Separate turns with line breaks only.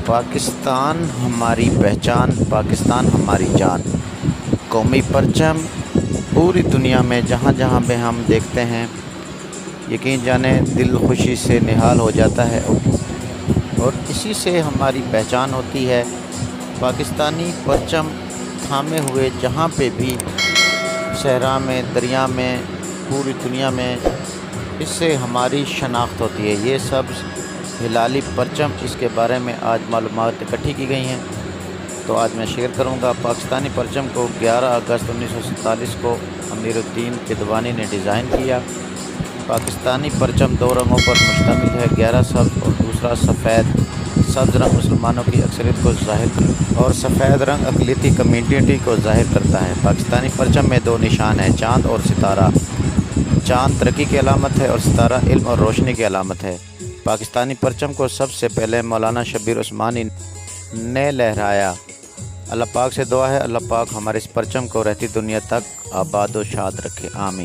پاکستان ہماری پہچان، پاکستان ہماری جان۔ قومی پرچم پوری دنیا میں جہاں جہاں پہ ہم دیکھتے ہیں، یقین جانیں دل خوشی سے نہال ہو جاتا ہے، اور اسی سے ہماری پہچان ہوتی ہے۔ پاکستانی پرچم تھامے ہوئے جہاں پہ بھی، صحرا میں، دریا میں، پوری دنیا میں، اس سے ہماری شناخت ہوتی ہے۔ یہ سبز ہلالی پرچم، اس کے بارے میں آج معلومات اکٹھی کی گئی ہیں، تو آج میں شیئر کروں گا۔ پاکستانی پرچم کو 11 اگست 1947 کو امیر الدین کدوانی نے ڈیزائن کیا۔ پاکستانی پرچم 2 رنگوں پر مشتمل ہے، 11 سبز اور دوسرا سفید۔ سبز رنگ مسلمانوں کی اکثریت کو ظاہر کرتا ہے اور سفید رنگ اقلیتی کمیونٹی کو ظاہر کرتا ہے۔ پاکستانی پرچم میں 2 نشان ہیں، چاند اور ستارہ۔ چاند ترقی کی علامت ہے اور ستارہ علم اور روشنی کی علامت ہے۔ پاکستانی پرچم کو سب سے پہلے مولانا شبیر عثمانی نے لہرایا۔ اللہ پاک سے دعا ہے، اللہ پاک ہمارے اس پرچم کو رہتی دنیا تک آباد و شاد رکھے، آمین۔